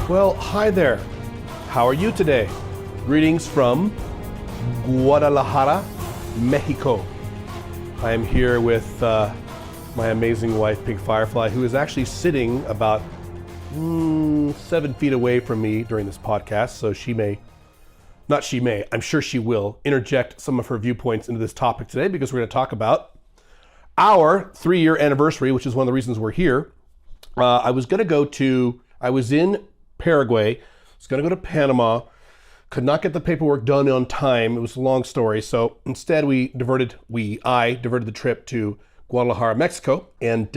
Well, hi there. How are you today? Greetings from Guadalajara, Mexico. I am here with my amazing wife, Pink Firefly, who is actually sitting about 7 feet away from me during this podcast. So I'm sure she will interject some of her viewpoints into this topic today, because we're going to talk about our 3-year anniversary, which is one of the reasons we're here. I was in Paraguay, I was going to go to Panama, could not get the paperwork done on time. It was a long story. So instead I diverted the trip to Guadalajara, Mexico. And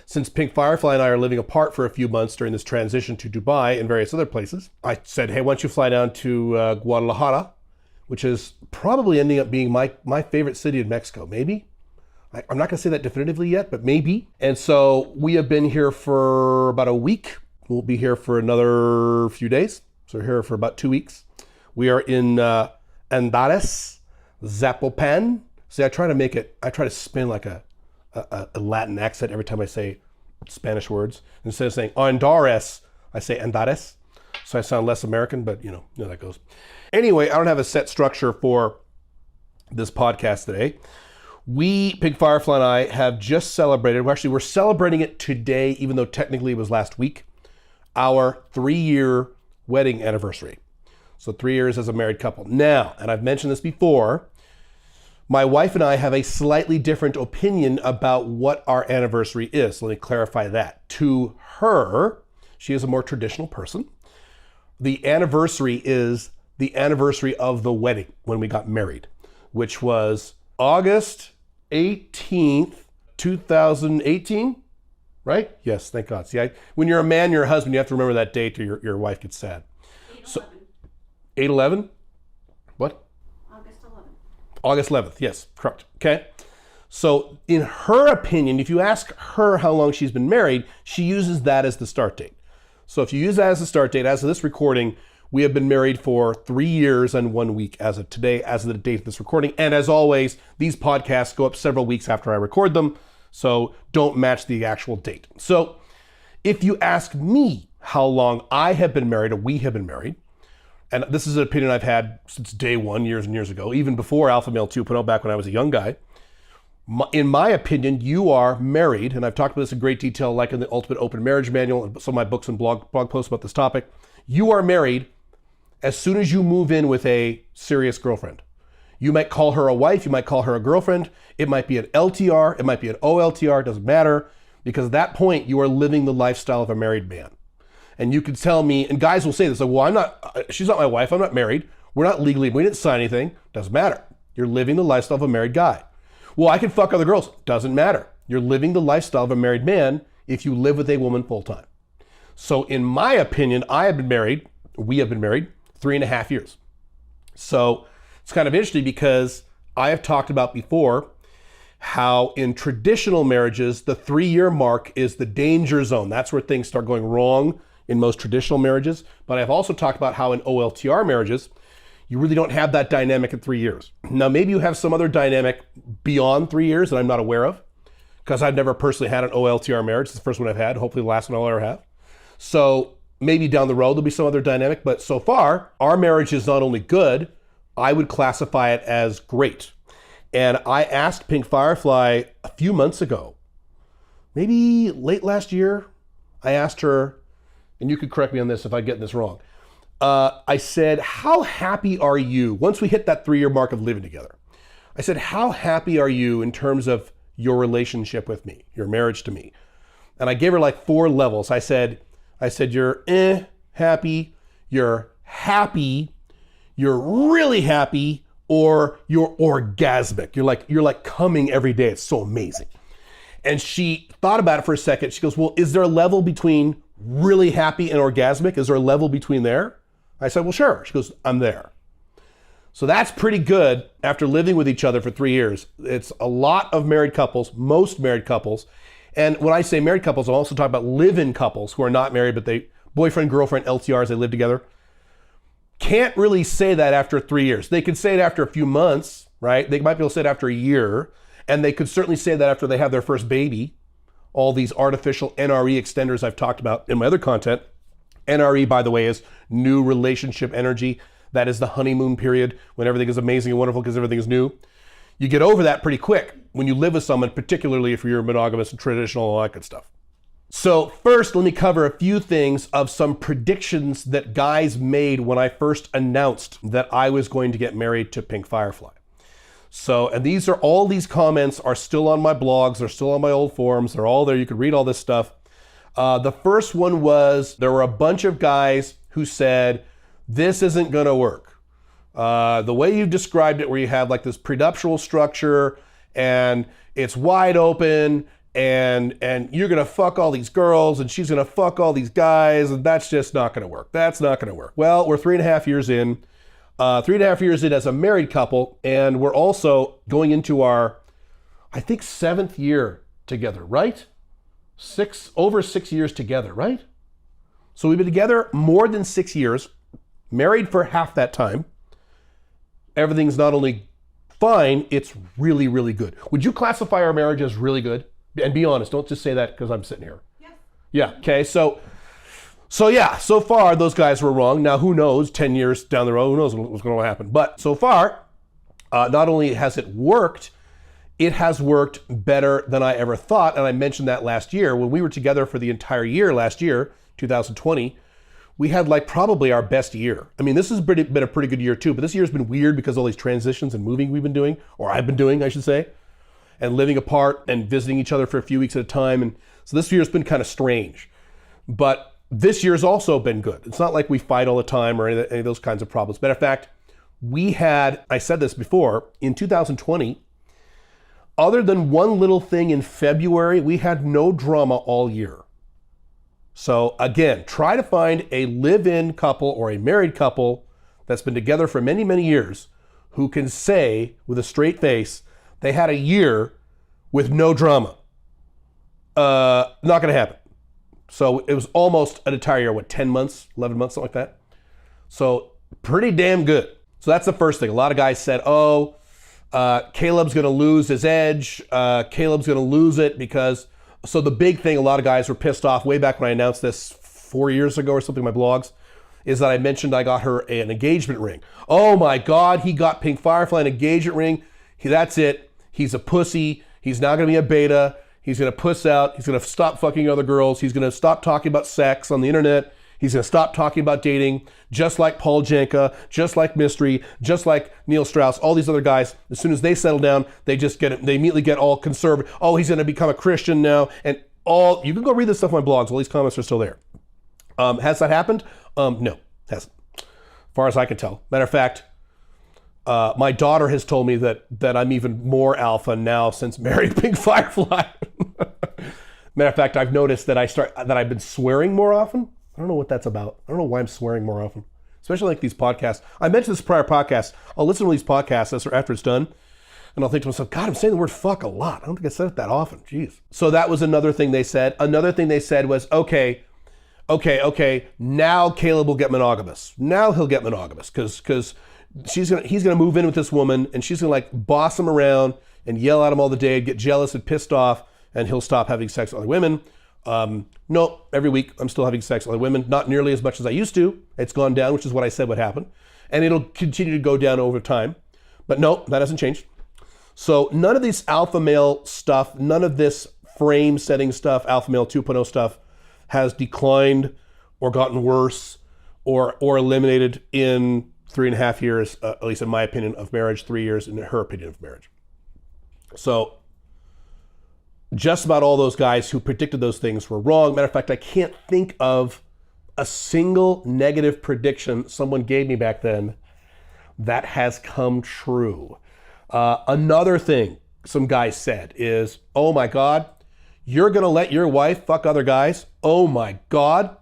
since Pink Firefly and I are living apart for a few months during this transition to Dubai and various other places, I said, hey, why don't you fly down to Guadalajara, which is probably ending up being my favorite city in Mexico, maybe. I'm not going to say that definitively yet, but maybe. And so we have been here for about a week. We'll be here for another few days. So we're here for about 2 weeks. We are in Andares, Zapopan. See, I try to spin like a Latin accent every time I say Spanish words. Instead of saying Andares, I say Andares. So I sound less American, but you know how that goes. Anyway, I don't have a set structure for this podcast today. Pink Firefly and I have just celebrated, we're celebrating it today, even though technically it was last week, our 3-year wedding anniversary. So 3 years as a married couple. Now, and I've mentioned this before, my wife and I have a slightly different opinion about what our anniversary is. So let me clarify that. To her, she is a more traditional person. The anniversary is the anniversary of the wedding when we got married, which was August 18th, 2018. Right? Yes, thank God. See, when you're a man, you're a husband, you have to remember that date or your wife gets sad. 8/11. So, 8/11? What? August 11th. August 11th, yes, correct. Okay. So in her opinion, if you ask her how long she's been married, she uses that as the start date. So if you use that as the start date, as of this recording, we have been married for 3 years and 1 week as of today, as of the date of this recording. And as always, these podcasts go up several weeks after I record them. So don't match the actual date. So if you ask me how long I have been married or we have been married, and this is an opinion I've had since day one, years and years ago, even before Alpha Male 2.0, back when I was a young guy, in my opinion, you are married, and I've talked about this in great detail, like in the Ultimate Open Marriage Manual and some of my books and blog posts about this topic. You are married as soon as you move in with a serious girlfriend. You might call her a wife, you might call her a girlfriend. It might be an LTR, it might be an OLTR, it doesn't matter, because at that point you are living the lifestyle of a married man. And you could tell me, and guys will say this, like, well, she's not my wife, I'm not married, we didn't sign anything, doesn't matter. You're living the lifestyle of a married guy. Well, I can fuck other girls, doesn't matter. You're living the lifestyle of a married man if you live with a woman full time. So in my opinion, we have been married 3.5 years. So it's kind of interesting because I have talked about before how in traditional marriages, the 3-year mark is the danger zone. That's where things start going wrong in most traditional marriages. But I've also talked about how in OLTR marriages, you really don't have that dynamic in 3 years. Now, maybe you have some other dynamic beyond 3 years that I'm not aware of, because I've never personally had an OLTR marriage. It's the first one I've had, hopefully the last one I'll ever have. So maybe down the road, there'll be some other dynamic. But so far, our marriage is not only good, I would classify it as great. And I asked Pink Firefly a few months ago, maybe late last year, I asked her, and you could correct me on this if I'm getting this wrong. I said, how happy are you, once we hit that 3-year mark of living together, I said, how happy are you in terms of your relationship with me, your marriage to me? And I gave her like 4 levels. I said, you're happy, you're happy, you're really happy, or you're orgasmic. You're like coming every day. It's so amazing. And she thought about it for a second. She goes, well, is there a level between really happy and orgasmic? Is there a level between there? I said, well, sure. She goes, I'm there. So that's pretty good after living with each other for 3 years. It's a lot of married couples, most married couples. And when I say married couples, I'm also talking about live-in couples who are not married, but they boyfriend, girlfriend, LTRs, they live together. Can't really say that after 3 years. They could say it after a few months, right? They might be able to say it after a year. And they could certainly say that after they have their first baby. All these artificial NRE extenders I've talked about in my other content. NRE, by the way, is new relationship energy. That is the honeymoon period when everything is amazing and wonderful because everything is new. You get over that pretty quick when you live with someone, particularly if you're monogamous and traditional and all that good stuff. So first, let me cover a few things of some predictions that guys made when I first announced that I was going to get married to Pink Firefly. So, and all these comments are still on my blogs, they're still on my old forums, they're all there, you can read all this stuff. The first one was, there were a bunch of guys who said, this isn't gonna work. The way you described it, where you have like this prenuptial structure and it's wide open, and you're gonna fuck all these girls and she's gonna fuck all these guys, and that's just not gonna work. That's not gonna work. Well, we're 3.5 years in. 3.5 years in as a married couple, and we're also going into our, I think, 7th year together, right? Over 6 years together, right? So we've been together more than 6 years, married for half that time. Everything's not only fine, it's really, really good. Would you classify our marriage as really good? And be honest, don't just say that because I'm sitting here. Yeah, okay, so yeah, so far those guys were wrong. Now who knows, 10 years down the road, who knows what's going to happen. But so far, not only has it worked better than I ever thought. And I mentioned that last year when we were together for the entire year last year, 2020, we had like probably our best year. I mean, this has been a pretty good year too, but this year's been weird because of all these transitions and moving we've been doing, or I've been doing, I should say, and living apart and visiting each other for a few weeks at a time. And so this year's been kind of strange, but this year's also been good. It's not like we fight all the time or any of those kinds of problems. Matter of fact, I said this before, in 2020, other than one little thing in February, we had no drama all year. So again, try to find a live-in couple or a married couple that's been together for many, many years who can say with a straight face, they had a year with no drama. Not gonna happen. So it was almost an entire year, 10 months, 11 months, something like that. So pretty damn good. So that's the first thing. A lot of guys said, Caleb's gonna lose his edge. Caleb's gonna lose it because, so the big thing, a lot of guys were pissed off way back when I announced this 4 years ago or something in my blogs, is that I mentioned I got her an engagement ring. Oh my God, he got Pink Firefly an engagement ring. That's it. He's a pussy. He's now gonna be a beta. He's gonna puss out. He's gonna stop fucking other girls. He's gonna stop talking about sex on the internet. He's gonna stop talking about dating, just like Paul Janka, just like Mystery, just like Neil Strauss, all these other guys. As soon as they settle down, they immediately get all conservative. Oh, he's gonna become a Christian now. And you can go read this stuff on my blogs. All these comments are still there. Has that happened? No, hasn't. As far as I can tell. Matter of fact, my daughter has told me that I'm even more alpha now since marrying Pink Firefly. Matter of fact, I've noticed that I've been swearing more often. I don't know what that's about. I don't know why I'm swearing more often, especially like these podcasts. I mentioned this prior podcast. I'll listen to these podcasts after it's done, and I'll think to myself, God, I'm saying the word fuck a lot. I don't think I said it that often. Jeez. So that was another thing they said. Another thing they said was, okay, now Caleb will get monogamous. Now he'll get monogamous because he's gonna move in with this woman, and she's gonna like boss him around and yell at him all the day, get jealous and pissed off, and he'll stop having sex with other women. No, every week I'm still having sex with other women, not nearly as much as I used to. It's gone down, which is what I said would happen. And it'll continue to go down over time. But no, that hasn't changed. So none of this alpha male stuff, none of this frame setting stuff, alpha male 2.0 stuff has declined or gotten worse or eliminated in 3.5 years, at least in my opinion, of marriage, 3 years in her opinion of marriage. So just about all those guys who predicted those things were wrong. Matter of fact, I can't think of a single negative prediction someone gave me back then that has come true. Another thing some guys said is, oh my God, you're gonna let your wife fuck other guys? Oh my God,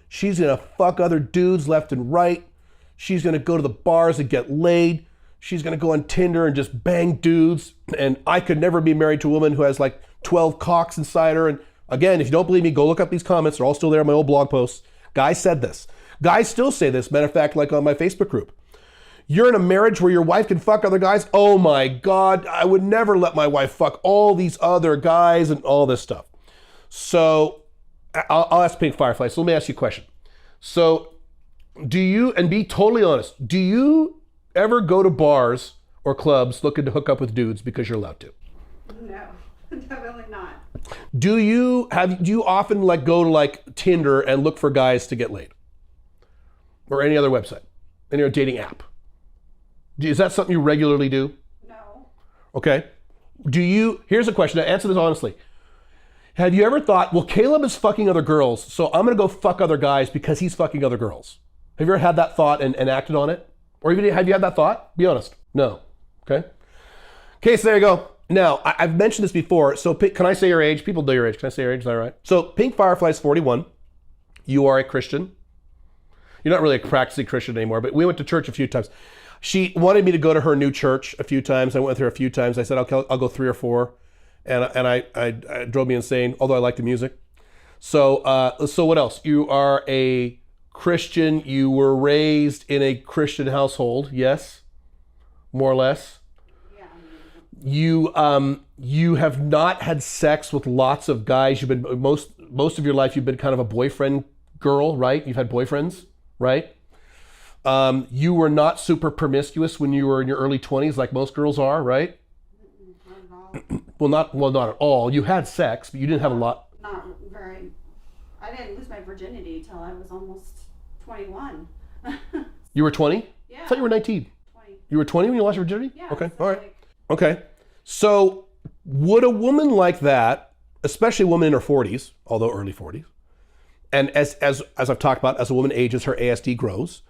she's gonna fuck other dudes left and right. She's gonna go to the bars and get laid. She's gonna go on Tinder and just bang dudes. And I could never be married to a woman who has like 12 cocks inside her. And again, if you don't believe me, go look up these comments. They're all still there in my old blog posts. Guys said this. Guys still say this. Matter of fact, like on my Facebook group. You're in a marriage where your wife can fuck other guys? Oh my God, I would never let my wife fuck all these other guys and all this stuff. So I'll ask Pink Firefly. So let me ask you a question. So do you, and be totally honest, do you ever go to bars or clubs looking to hook up with dudes because you're allowed to? No, definitely not. Do you often like go to like Tinder and look for guys to get laid? Or any other website, any other dating app? Is that something you regularly do? No. Okay. Here's a question, now answer this honestly. Have you ever thought, well, Caleb is fucking other girls, so I'm gonna go fuck other guys because he's fucking other girls? Have you ever had that thought and acted on it? Or even have you had that thought? Be honest. No. Okay. Okay, so there you go. Now, I've mentioned this before, so can I say your age? People know your age. Can I say your age? Is that right? So Pink Firefly is 41. You are a Christian. You're not really a practicing Christian anymore, but we went to church a few times. She wanted me to go to her new church a few times. I went with her a few times. I said, okay, I'll go 3 or 4. And I drove me insane, although I like the music. So what else? You are a Christian. You were raised in a Christian household, yes? More or less? Yeah. You have not had sex with lots of guys. You've been, most of your life, you've been kind of a boyfriend girl, right? You've had boyfriends, right? You were not super promiscuous when you were in your early 20s, like most girls are, right? Not at all. Not at all. You had sex, but you didn't have a lot. Not very. I didn't lose my virginity till I was almost 21. You were 20? Yeah. I thought you were 19. 20. You were 20 when you lost your virginity? Yeah. Okay, So all right. Okay. So would a woman like that, especially a woman in her 40s, although early 40s, and as I've talked about, as a woman ages, her ASD grows,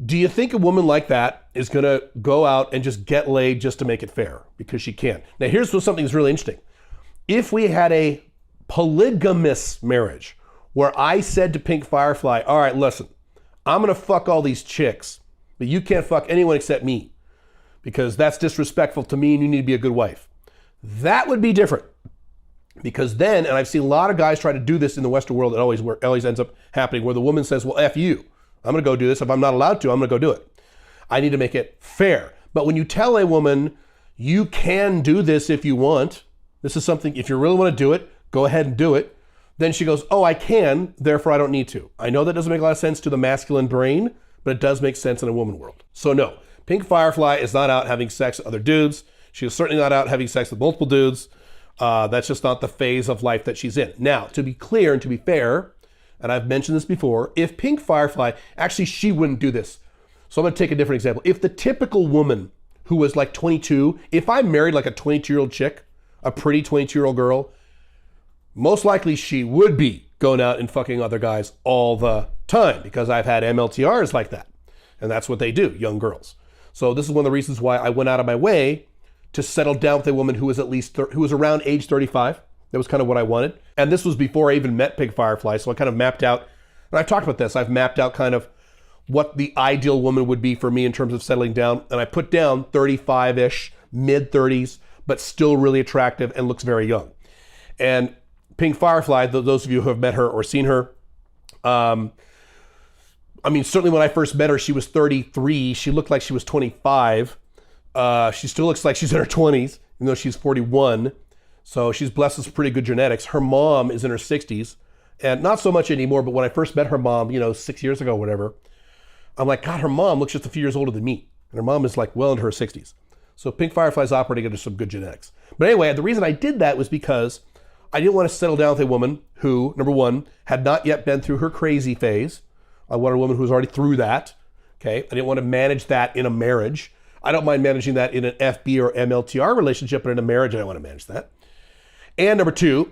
do you think a woman like that is going to go out and just get laid just to make it fair? Because she can. Now, here's something that's really interesting. If we had a polygamous marriage where I said to Pink Firefly, all right, listen, I'm going to fuck all these chicks, but you can't fuck anyone except me because that's disrespectful to me and you need to be a good wife. That would be different. Because then, and I've seen a lot of guys try to do this in the Western world, it always ends up happening where the woman says, well, F you. I'm going to go do this. If I'm not allowed to, I'm going to go do it. I need to make it fair. But when you tell a woman, you can do this if you want, this is something, if you really want to do it, go ahead and do it. Then she goes, oh, I can, therefore I don't need to. I know that doesn't make a lot of sense to the masculine brain, but it does make sense in a woman world. So no, Pink Firefly is not out having sex with other dudes. She is certainly not out having sex with multiple dudes. That's just not the phase of life that she's in. Now, to be clear and to be fair, and I've mentioned this before, if Pink Firefly, actually she wouldn't do this. So I'm going to take a different example. If the typical woman who was like 22, if I married like a 22-year-old chick, a pretty 22-year-old girl, most likely she would be going out and fucking other guys all the time because I've had MLTRs like that. And that's what they do, young girls. So this is one of the reasons why I went out of my way to settle down with a woman who was who was around age 35. That was kind of what I wanted. And this was before I even met Pink Firefly. So I kind of mapped out, and I've talked about this, I've mapped out kind of what the ideal woman would be for me in terms of settling down. And I put down 35-ish, mid 30s, but still really attractive and looks very young. And Pink Firefly, those of you who have met her or seen her, I mean, certainly when I first met her, she was 33. She looked like she was 25. She still looks like she's in her 20s, even though she's 41. So she's blessed with pretty good genetics. Her mom is in her 60s, and not so much anymore, but when I first met her mom, 6 years ago or whatever, I'm like, God, her mom looks just a few years older than me. And her mom is like well into her 60s. So Pink Firefly's operating under some good genetics. But anyway, the reason I did that was because I didn't want to settle down with a woman who, number one, had not yet been through her crazy phase. I wanted a woman who was already through that. Okay, I didn't want to manage that in a marriage. I don't mind managing that in an FB or MLTR relationship, but in a marriage, I don't want to manage that. And number two,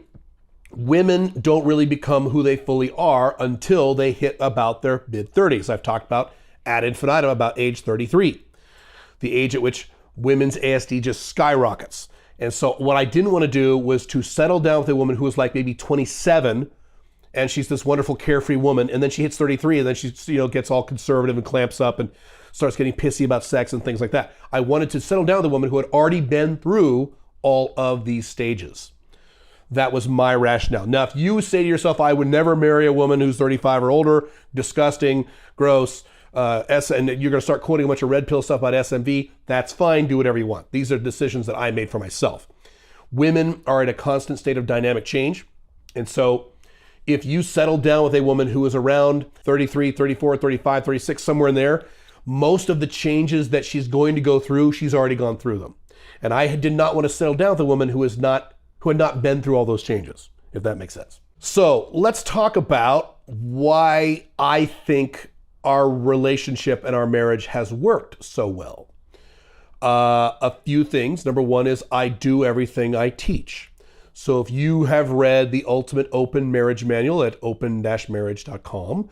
women don't really become who they fully are until they hit about their mid-30s. I've talked about ad infinitum about age 33, the age at which women's ASD just skyrockets. And so what I didn't want to do was to settle down with a woman who was like maybe 27, and she's this wonderful carefree woman, and then she hits 33, and then she gets all conservative and clamps up and starts getting pissy about sex and things like that. I wanted to settle down with a woman who had already been through all of these stages. That was my rationale. Now, if you say to yourself, I would never marry a woman who's 35 or older, disgusting, gross, and you're going to start quoting a bunch of red pill stuff about SMV, that's fine. Do whatever you want. These are decisions that I made for myself. Women are in a constant state of dynamic change. And so If you settled down with a woman who was around 33, 34, 35, 36, somewhere in there, most of the changes that she's going to go through, she's already gone through them. And I did not want to settle down with a woman who had not been through all those changes, if that makes sense. So let's talk about why I think our relationship and our marriage has worked so well. A few things. Number one is I do everything I teach. So if you have read the Ultimate Open Marriage Manual at open-marriage.com,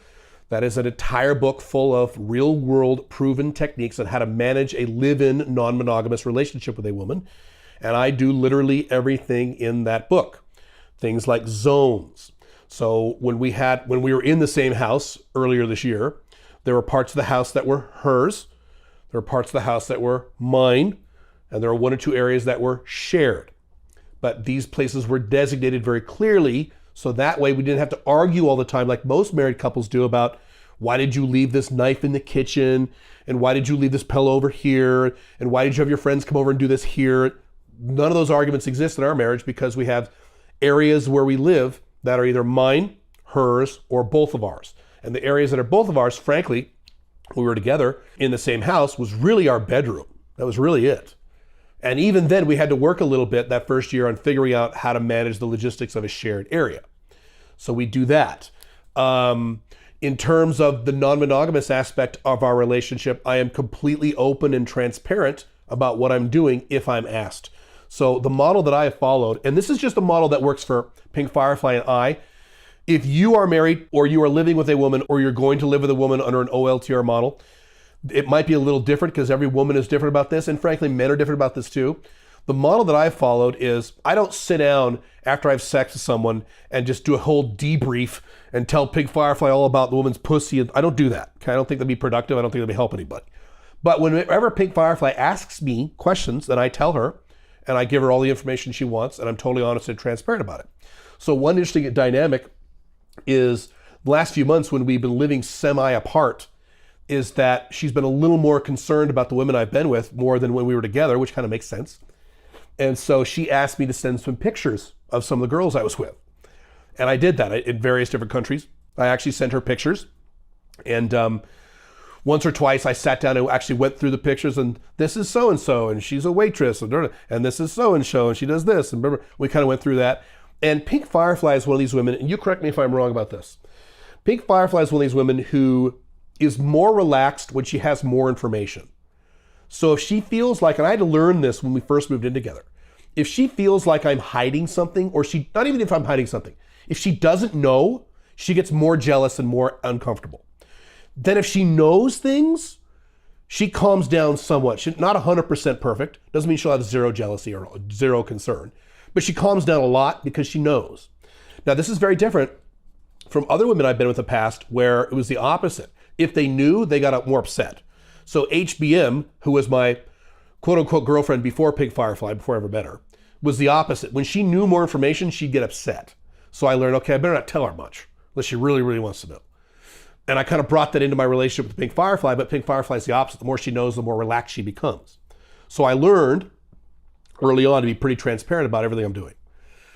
that is an entire book full of real-world proven techniques on how to manage a live-in non-monogamous relationship with a woman. And I do literally everything in that book. Things like zones. So when we were in the same house earlier this year, there were parts of the house that were hers, there were parts of the house that were mine, and there were one or two areas that were shared. But these places were designated very clearly, so that way we didn't have to argue all the time like most married couples do about why did you leave this knife in the kitchen, and why did you leave this pillow over here, and why did you have your friends come over and do this here. None of those arguments exist in our marriage because we have areas where we live that are either mine, hers, or both of ours. And the areas that are both of ours, frankly, when we were together in the same house, was really our bedroom. That was really it. And even then, we had to work a little bit that first year on figuring out how to manage the logistics of a shared area. So we do that. In terms of the non-monogamous aspect of our relationship, I am completely open and transparent about what I'm doing if I'm asked. So the model that I have followed, and this is just a model that works for Pink Firefly and I, if you are married or you are living with a woman or you're going to live with a woman under an OLTR model, it might be a little different because every woman is different about this, and frankly, men are different about this too. The model that I've followed is I don't sit down after I've sex with someone and just do a whole debrief and tell Pink Firefly all about the woman's pussy. I don't do that. Okay? I don't think that'd be productive. I don't think that'd help anybody. But whenever Pink Firefly asks me questions, then I tell her and I give her all the information she wants, and I'm totally honest and transparent about it. So one interesting dynamic is the last few months when we've been living semi-apart is that she's been a little more concerned about the women I've been with more than when we were together, which kind of makes sense. And so she asked me to send some pictures of some of the girls I was with. And I did that in various different countries. I actually sent her pictures. And once or twice I sat down and actually went through the pictures, and this is so-and-so, and she's a waitress, and this is so-and-so, and she does this. And remember, we kind of went through that. And Pink Firefly is one of these women, and you correct me if I'm wrong about this. Pink Firefly is one of these women who is more relaxed when she has more information. So if she feels like, and I had to learn this when we first moved in together, if she feels like I'm hiding something, or not even if I'm hiding something, if she doesn't know, she gets more jealous and more uncomfortable. Then if she knows things, she calms down somewhat. She's not 100% perfect. Doesn't mean she'll have zero jealousy or zero concern, but she calms down a lot because she knows. Now this is very different from other women I've been with in the past where it was the opposite. If they knew, they got more upset. So HBM, who was my quote-unquote girlfriend before Pink Firefly, before I ever met her, was the opposite. When she knew more information, she'd get upset. So I learned, okay, I better not tell her much, unless she really, really wants to know. And I kind of brought that into my relationship with Pink Firefly, but Pink Firefly is the opposite. The more she knows, the more relaxed she becomes. So I learned early on to be pretty transparent about everything I'm doing.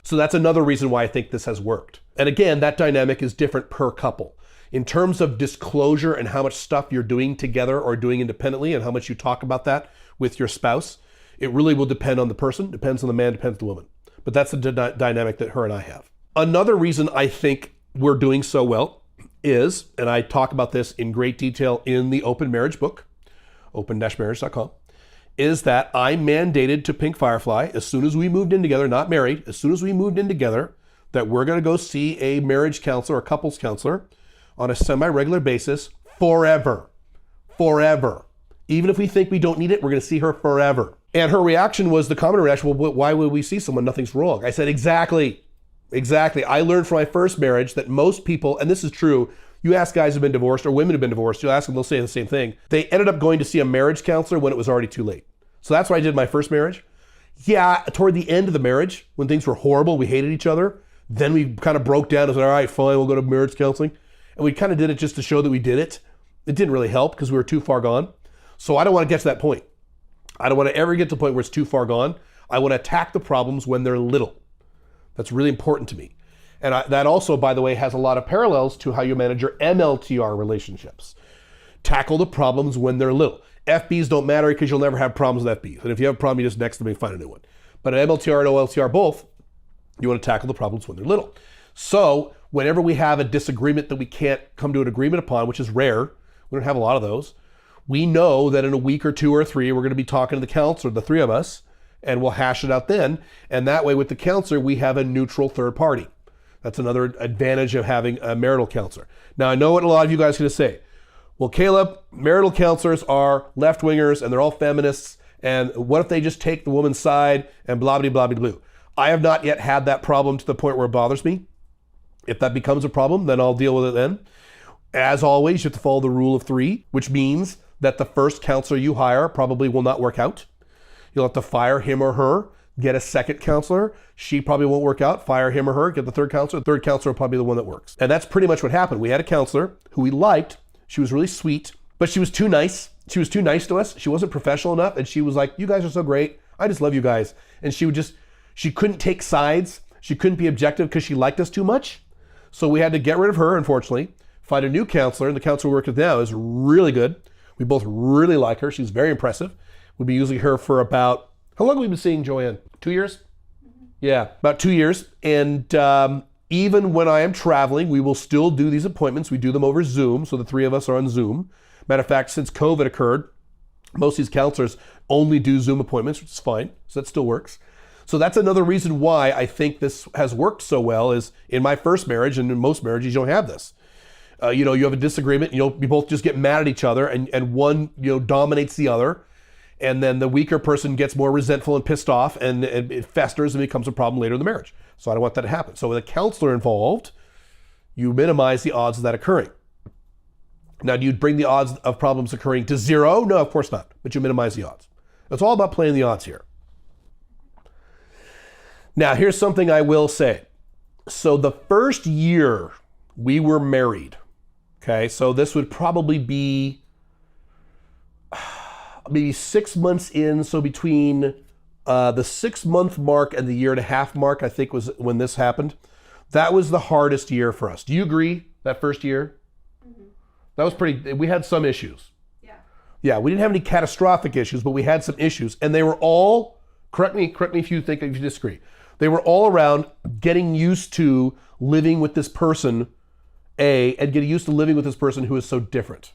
So that's another reason why I think this has worked. And again, that dynamic is different per couple. In terms of disclosure and how much stuff you're doing together or doing independently and how much you talk about that with your spouse, it really will depend on the person, depends on the man, depends on the woman. But that's the dynamic that her and I have. Another reason I think we're doing so well is, and I talk about this in great detail in the Open Marriage book, open-marriage.com, is that I mandated to Pink Firefly as soon as we moved in together, not married, as soon as we moved in together, that we're going to go see a marriage counselor or couples counselor on a semi-regular basis forever. Forever. Even if we think we don't need it, we're going to see her forever. And her reaction was the common reaction, well, why would we see someone? Nothing's wrong. I said, exactly. I learned from my first marriage that most people, and this is true, you ask guys who've been divorced or women who've been divorced, you'll ask them, they'll say the same thing. They ended up going to see a marriage counselor when it was already too late. So that's what I did in my first marriage. Yeah, toward the end of the marriage, when things were horrible, we hated each other, then we kind of broke down and said, all right, fine, we'll go to marriage counseling. And we kind of did it just to show that we did it. It didn't really help because we were too far gone. So I don't want to get to that point. I don't want to ever get to the point where it's too far gone. I want to attack the problems when they're little. That's really important to me. And that also, by the way, has a lot of parallels to how you manage your MLTR relationships. Tackle the problems when they're little. FBs don't matter because you'll never have problems with FBs. And if you have a problem, you just next them and find a new one. But an MLTR and OLTR both, you want to tackle the problems when they're little. So whenever we have a disagreement that we can't come to an agreement upon, which is rare, we don't have a lot of those, we know that in a week or 2 or 3, we're going to be talking to the counselor, the 3 of us, and we'll hash it out then. And that way with the counselor, we have a neutral third party. That's another advantage of having a marital counselor. Now, I know what a lot of you guys are going to say. Well, Caleb, marital counselors are left-wingers and they're all feminists. And what if they just take the woman's side and blah, blah, blah, blah, blah. I have not yet had that problem to the point where it bothers me. If that becomes a problem, then I'll deal with it then. As always, you have to follow the rule of 3, which means that the first counselor you hire probably will not work out. You'll have to fire him or her, get a second counselor. She probably won't work out. Fire him or her, get the third counselor. The third counselor will probably be the one that works. And that's pretty much what happened. We had a counselor who we liked. She was really sweet, but she was too nice. She was too nice to us. She wasn't professional enough. And she was like, you guys are so great. I just love you guys. And she couldn't take sides. She couldn't be objective because she liked us too much. So we had to get rid of her, unfortunately, find a new counselor. And the counselor we work with now is really good. We both really like her. She's very impressive. We'll be using her for about, how long have we been seeing Joanne? 2 years? Mm-hmm. Yeah, about 2 years. And even when I am traveling, we will still do these appointments. We do them over Zoom, so the 3 of us are on Zoom. Matter of fact, since COVID occurred, most of these counselors only do Zoom appointments, which is fine. So that still works. So that's another reason why I think this has worked so well is in my first marriage, and in most marriages, you don't have this. You have a disagreement, you both just get mad at each other and one, dominates the other. And then the weaker person gets more resentful and pissed off and it festers and becomes a problem later in the marriage. So I don't want that to happen. So with a counselor involved, you minimize the odds of that occurring. Now, do you bring the odds of problems occurring to 0? No, of course not. But you minimize the odds. It's all about playing the odds here. Now, here's something I will say. So the first year we were married, okay, so this would probably be maybe 6 months in. So between the 6-month mark and the 1.5 year mark, I think was when this happened. That was the hardest year for us. Do you agree that first year? Mm-hmm. That was we had some issues. Yeah, we didn't have any catastrophic issues, but we had some issues. And they were all, correct me if you disagree. They were all around getting used to living with this person, and getting used to living with this person who is so different.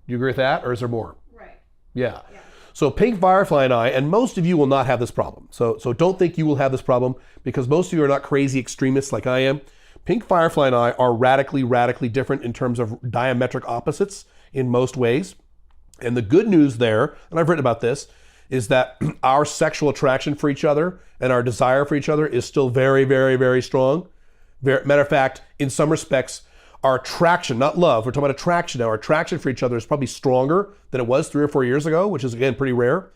Do you agree with that, or is there more? Right. Yeah. So Pink Firefly and I, and most of you will not have this problem. So don't think you will have this problem because most of you are not crazy extremists like I am. Pink Firefly and I are radically, radically different in terms of diametric opposites in most ways. And the good news there, and I've written about this, is that our sexual attraction for each other and our desire for each other is still very, very, very strong. Matter of fact, in some respects, our attraction, not love, we're talking about attraction now, our attraction for each other is probably stronger than it was 3 or 4 years ago, which is, again, pretty rare.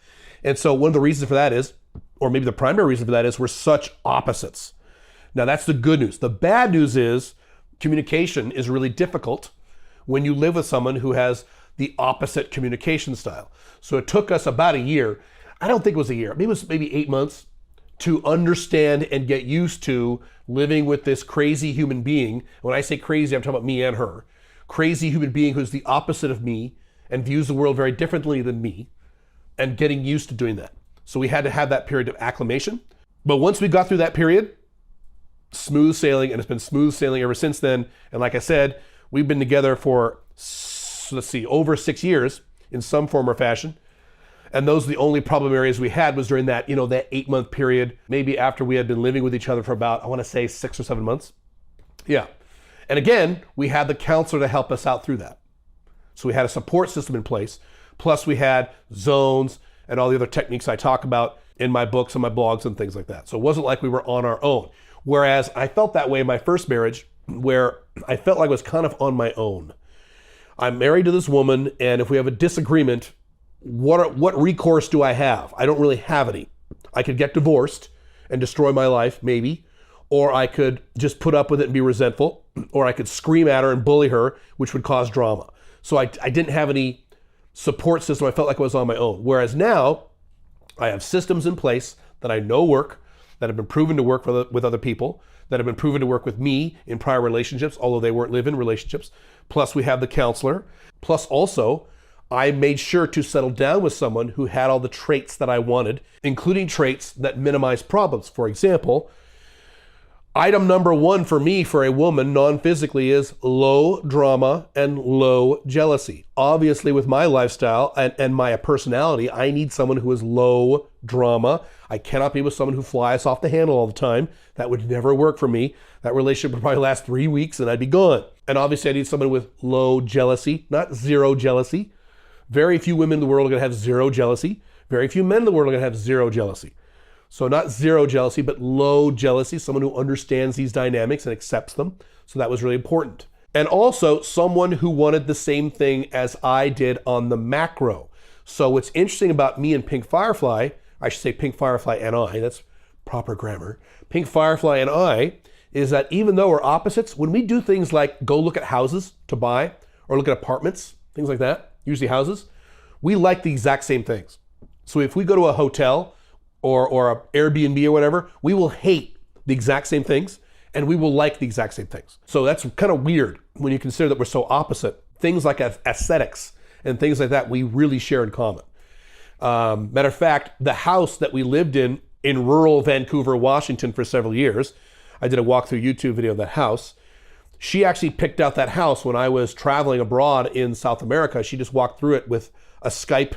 And so one of the reasons for that is, or maybe the primary reason for that is, we're such opposites. Now, that's the good news. The bad news is communication is really difficult when you live with someone who has the opposite communication style. So it took us about a year. I don't think it was a year. Maybe it was 8 months to understand and get used to living with this crazy human being. When I say crazy, I'm talking about me and her. Crazy human being who's the opposite of me and views the world very differently than me, and getting used to doing that. So we had to have that period of acclimation. But once we got through that period, smooth sailing, and it's been smooth sailing ever since then. And like I said, we've been together for, over 6 years in some form or fashion. And those are the only problem areas we had was during that, that 8-month period, maybe after we had been living with each other for about, I want to say 6 or 7 months. Yeah. And again, we had the counselor to help us out through that. So we had a support system in place. Plus we had zones and all the other techniques I talk about in my books and my blogs and things like that. So it wasn't like we were on our own. Whereas I felt that way in my first marriage, where I felt like I was kind of on my own. I'm married to this woman, and if we have a disagreement, what recourse do I have? I don't really have any. I could get divorced and destroy my life, maybe, or I could just put up with it and be resentful, or I could scream at her and bully her, which would cause drama. So I didn't have any support system. I felt like I was on my own. Whereas now, I have systems in place that I know work, that have been proven to work with other people, that have been proven to work with me in prior relationships, although they weren't live-in relationships. Plus we have the counselor. Plus also, I made sure to settle down with someone who had all the traits that I wanted, including traits that minimize problems. For example, item number one for me, for a woman, non-physically, is low drama and low jealousy. Obviously, with my lifestyle and my personality, I need someone who is low drama. I cannot be with someone who flies off the handle all the time. That would never work for me. That relationship would probably last 3 weeks and I'd be gone. And obviously, I need someone with low jealousy, not zero jealousy. Very few women in the world are going to have zero jealousy. Very few men in the world are going to have zero jealousy. So not zero jealousy, but low jealousy, someone who understands these dynamics and accepts them. So that was really important. And also someone who wanted the same thing as I did on the macro. So what's interesting about me and Pink Firefly, I should say Pink Firefly and I, that's proper grammar. Pink Firefly and I is that even though we're opposites, when we do things like go look at houses to buy or look at apartments, things like that, usually houses, we like the exact same things. So if we go to a hotel or a Airbnb or whatever, we will hate the exact same things and we will like the exact same things. So that's kind of weird when you consider that we're so opposite. Things like aesthetics and things like that, we really share in common. Matter of fact, the house that we lived in rural Vancouver, Washington for several years, I did a walkthrough YouTube video of that house. She actually picked out that house when I was traveling abroad in South America. She just walked through it with a Skype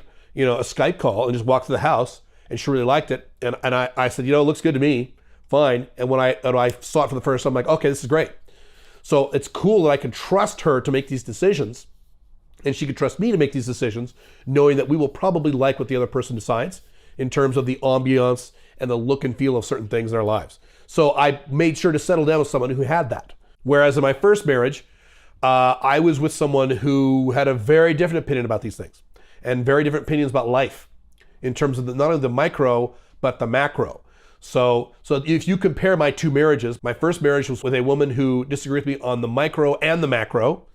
call and just walked through the house. And she really liked it. And I said, it looks good to me. Fine. And when I saw it for the first time, I'm like, okay, this is great. So it's cool that I can trust her to make these decisions. And she could trust me to make these decisions, knowing that we will probably like what the other person decides in terms of the ambiance and the look and feel of certain things in our lives. So I made sure to settle down with someone who had that. Whereas in my first marriage, I was with someone who had a very different opinion about these things and very different opinions about life, in terms of not only the micro, but the macro. So if you compare my two marriages, my first marriage was with a woman who disagreed with me on the micro and the macro.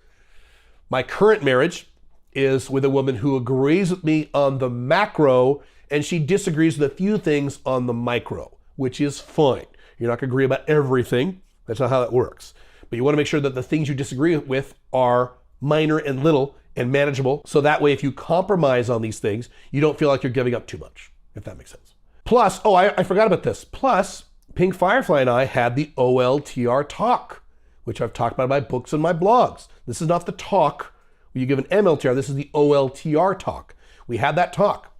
My current marriage is with a woman who agrees with me on the macro, and she disagrees with a few things on the micro, which is fine. You're not gonna agree about everything. That's not how that works. But you wanna make sure that the things you disagree with are minor and little and manageable. So that way, if you compromise on these things, you don't feel like you're giving up too much, if that makes sense. Plus, I forgot about this. Plus, Pink Firefly and I had the OLTR talk, which I've talked about in my books and my blogs. This is not the talk where you give an MLTR. This is the OLTR talk. We had that talk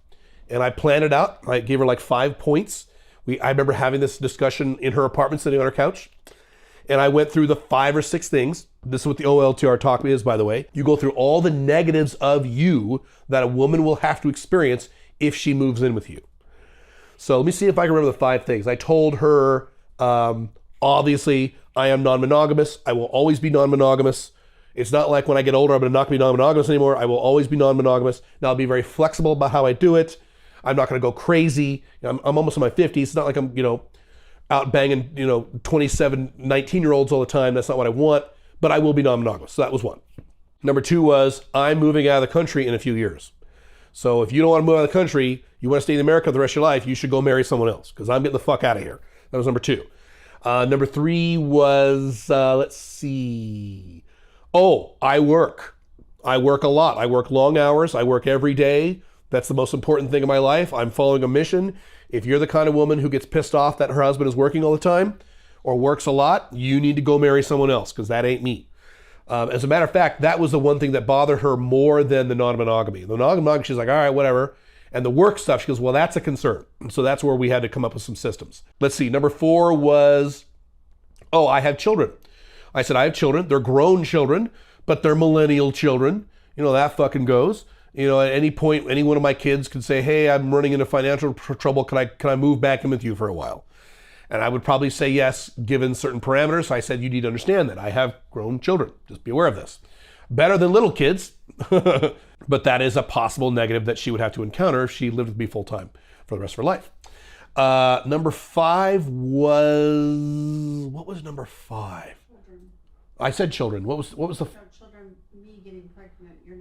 and I planned it out. I gave her like 5 points. I remember having this discussion in her apartment, sitting on her couch. And I went through the 5 or 6 things. This is what the OLTR talk is, by the way. You go through all the negatives of you that a woman will have to experience if she moves in with you. So let me see if I can remember the 5 things. I told her, obviously, I am non-monogamous. I will always be non-monogamous. It's not like when I get older, I'm going to not be non-monogamous anymore. I will always be non-monogamous. Now I'll be very flexible about how I do it. I'm not going to go crazy. I'm almost in my 50s. It's not like I'm, out banging, 27, 19-year-olds all the time. That's not what I want, but I will be non-monogamous. So that was 1. Number 2 was I'm moving out of the country in a few years. So if you don't want to move out of the country, you want to stay in America the rest of your life, you should go marry someone else because I'm getting the fuck out of here. That was number 2. Number 3 was, let's see. I work. I work a lot. I work long hours. I work every day. That's the most important thing in my life. I'm following a mission. If you're the kind of woman who gets pissed off that her husband is working all the time or works a lot, you need to go marry someone else because that ain't me. As a matter of fact, that was the one thing that bothered her more than the non-monogamy. The non-monogamy, she's like, all right, whatever. And the work stuff, she goes, well, that's a concern. And so that's where we had to come up with some systems. Let's see. Number 4 was, I have children. I said, I have children. They're grown children, but they're millennial children. That fucking goes. At any point, any one of my kids could say, hey, I'm running into financial trouble. Can I move back in with you for a while? And I would probably say yes, given certain parameters. So I said, you need to understand that I have grown children. Just be aware of this. Better than little kids, but that is a possible negative that she would have to encounter if she lived with me full time for the rest of her life. Number 5 was, what was number 5? Children. I said children. What was the? No, children, me getting pregnant, you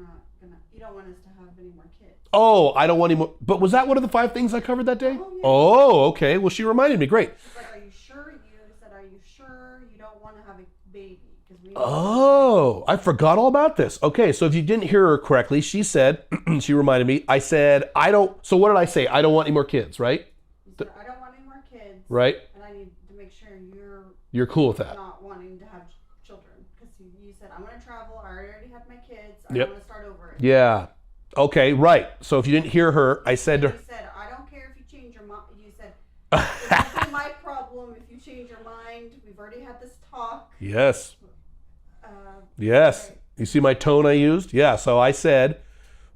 don't want us to have any more kids. I don't want any more. But was that one of the 5 things I covered that day? Oh, yeah. Okay. Well, she reminded me. Great. She's like, are you sure? You said, are you sure? to have a baby. Oh, I forgot all about this. Okay, so if you didn't hear her correctly, she said, she reminded me, I said, so what did I say? I don't want any more kids, right? You said, I don't want any more kids. Right. And I need to make sure you're cool with that. Not wanting to have children. Because you said, I'm going to travel. I already have my kids. I Yep. want to start over. Yeah. Okay, right. So if you didn't hear her, I said to her. You said, I don't care if you change your mind. You said, it's not my problem if you change your mind. We've already had this talk. Yes. Yes. Right. You see my tone I used? Yeah. So I said,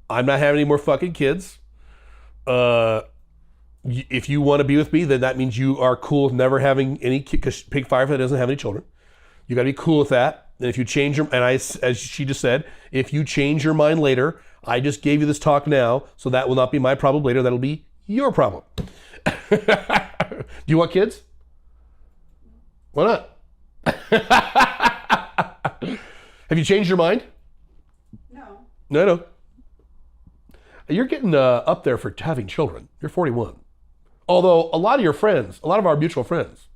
I'm not having any more fucking kids. If you want to be with me, then that means you are cool with never having any kids, because Pink Firefly doesn't have any children. You got to be cool with that. And if you change your, and as she just said, if you change your mind later, I just gave you this talk now, so that will not be my problem later. That'll be your problem. Do you want kids? Why not? Have you changed your mind? No. No. You're getting up there for having children. You're 41. Although a lot of your friends, a lot of our mutual friends,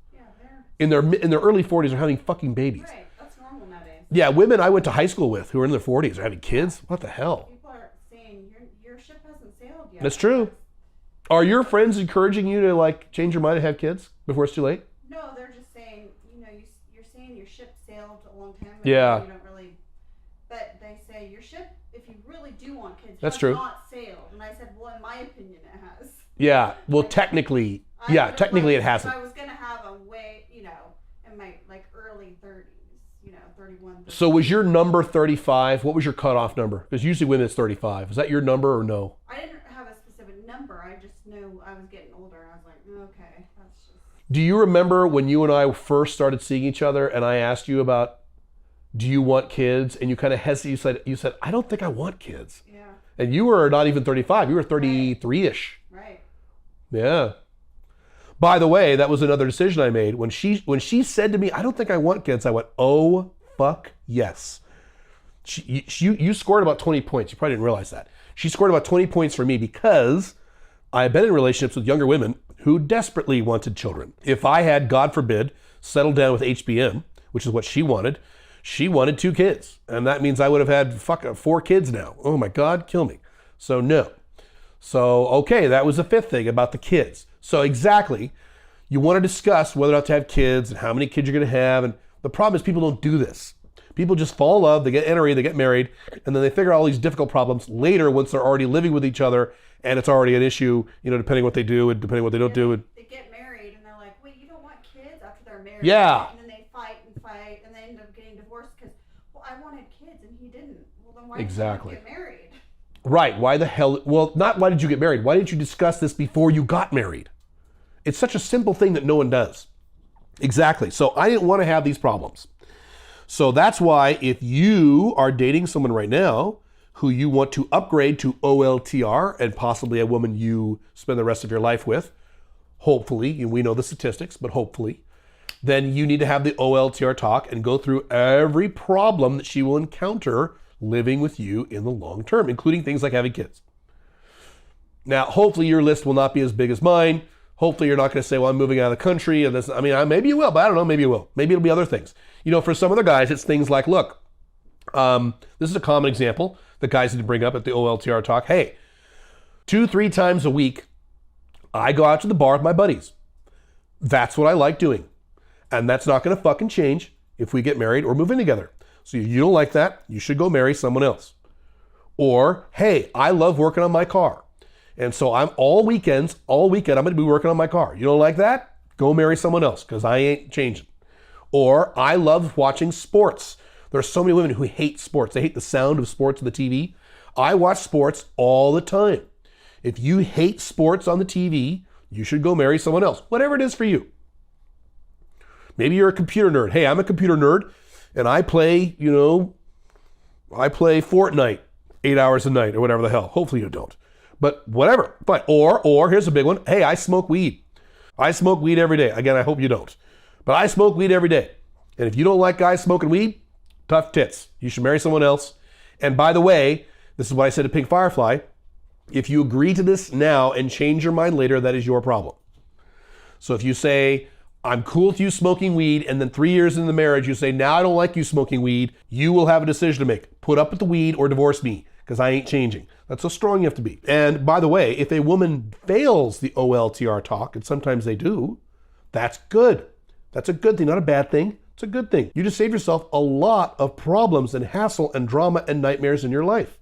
in their early 40s are having fucking babies. Right. That's normal nowadays. Yeah, women I went to high school with who are in their 40s are having kids. What the hell? People are saying your ship hasn't sailed yet. That's true. Are your friends encouraging you to like change your mind and have kids before it's too late? No, they're just saying, you're saying your ship sailed a long time ago. Yeah. You don't really, but they say your ship, if you really do want kids, that's has not not sailed. And I said, well, in my opinion, it has. Yeah. Well, technically it hasn't. If I was gonna have a way, in my like early 30s, 31. 32. So was your number 35? What was your cutoff number? Because usually women it's 35. Is that your number or no? I didn't have a specific number. I just knew I was getting older, and I was like, okay, that's just. Do you remember when you and I first started seeing each other, and I asked you about, do you want kids? And you kind of hesitated. You said, I don't think I want kids. Yeah. And you were not even 35. You were 33-ish. Right. Yeah. By the way, that was another decision I made. When she said to me, I don't think I want kids, I went, oh, fuck yes. You scored about 20 points. You probably didn't realize that. She scored about 20 points for me because I have been in relationships with younger women who desperately wanted children. If I had, God forbid, settled down with HBM, which is what she wanted 2 kids. And that means I would have had 4 kids now. Oh my God, kill me. So no. So, okay, that was the 5th thing about the kids. So exactly, you want to discuss whether or not to have kids and how many kids you're going to have. And the problem is people don't do this. People just fall in love, they get NRE, they get married, and then they figure out all these difficult problems later once they're already living with each other and it's already an issue, depending what they do and depending what they don't do. They get married and they're like, wait, you don't want kids after they're married? Yeah. And then they fight and they end up getting divorced because, well, I wanted kids and he didn't. Well, then why did you get married? Right. Why the hell? Well, not why did you get married? Why didn't you discuss this before you got married? It's such a simple thing that no one does. Exactly. So I didn't want to have these problems. So that's why if you are dating someone right now who you want to upgrade to OLTR and possibly a woman you spend the rest of your life with, hopefully, and we know the statistics, but hopefully, then you need to have the OLTR talk and go through every problem that she will encounter living with you in the long term, including things like having kids. Now, hopefully your list will not be as big as mine. Hopefully you're not going to say, well, I'm moving out of the country. And this, maybe you will, but I don't know, maybe you will. Maybe it'll be other things. For some other guys, it's things like, look, this is a common example that guys need to bring up at the OLTR talk. Hey, 2-3 times a week, I go out to the bar with my buddies. That's what I like doing. And that's not going to fucking change if we get married or move in together. So if you don't like that, you should go marry someone else. Or, hey, I love working on my car. And so I'm all weekend, I'm going to be working on my car. You don't like that? Go marry someone else because I ain't changing. Or I love watching sports. There are so many women who hate sports. They hate the sound of sports on the TV. I watch sports all the time. If you hate sports on the TV, you should go marry someone else, whatever it is for you. Maybe you're a computer nerd. Hey, I'm a computer nerd and I play Fortnite 8 hours a night or whatever the hell. Hopefully you don't. But whatever. But or here's a big one. Hey, I smoke weed. I smoke weed every day. Again, I hope you don't. But I smoke weed every day. And if you don't like guys smoking weed, tough tits. You should marry someone else. And by the way, this is what I said to Pink Firefly. If you agree to this now and change your mind later, that is your problem. So if you say, I'm cool with you smoking weed, and then 3 years into the marriage, you say, now I don't like you smoking weed, you will have a decision to make. Put up with the weed or divorce me, because I ain't changing. That's how strong you have to be. And by the way, if a woman fails the OLTR talk, and sometimes they do, that's good. That's a good thing, not a bad thing. It's a good thing. You just saved yourself a lot of problems and hassle and drama and nightmares in your life.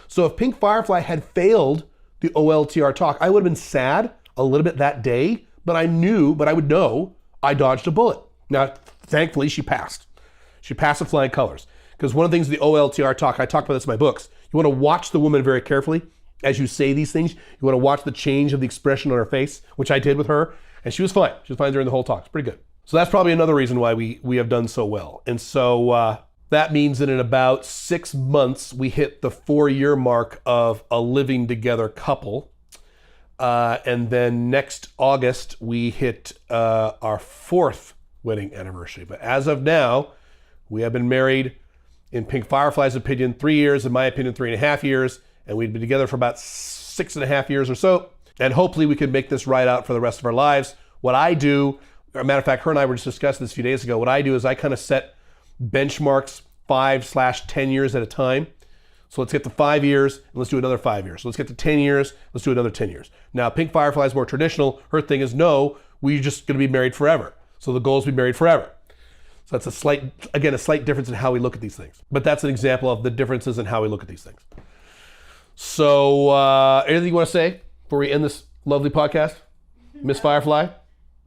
So if Pink Firefly had failed the OLTR talk, I would have been sad a little bit that day, but I would know I dodged a bullet. Now, thankfully, she passed. She passed with flying colors. Because one of the things the OLTR talk, I talk about this in my books, you want to watch the woman very carefully as you say these things. You want to watch the change of the expression on her face, which I did with her, and she was fine. She was fine during the whole talk. It's pretty good. So that's probably another reason why we have done so well. And so that means that in about 6 months, we hit the 4-year mark of a living together couple. And then next August, we hit our 4th wedding anniversary. But as of now, we have been married, in Pink Firefly's opinion, 3 years, in my opinion, 3.5 years. And we've been together for about 6.5 years or so. And hopefully we can make this right out for the rest of our lives. What I do, as a matter of fact, her and I were just discussing this a few days ago. What I do is I kind of set benchmarks 5/10 years at a time. So let's get to 5 years, and let's do another 5 years. So let's get to 10 years, let's do another 10 years. Now, Pink Firefly is more traditional. Her thing is, no, we're just going to be married forever. So the goal is to be married forever. So that's a slight difference in how we look at these things. But that's an example of the differences in how we look at these things. So anything you want to say before we end this lovely podcast? Miss Firefly?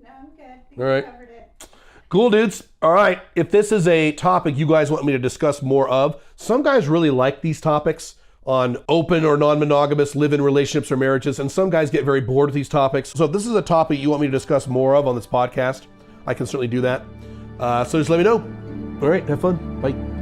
No, I'm good. I think All right. we covered it. Cool, dudes. All right. If this is a topic you guys want me to discuss more of, some guys really like these topics on open or non-monogamous live-in relationships or marriages, and some guys get very bored with these topics. So if this is a topic you want me to discuss more of on this podcast, I can certainly do that. So just let me know. All right. Have fun. Bye.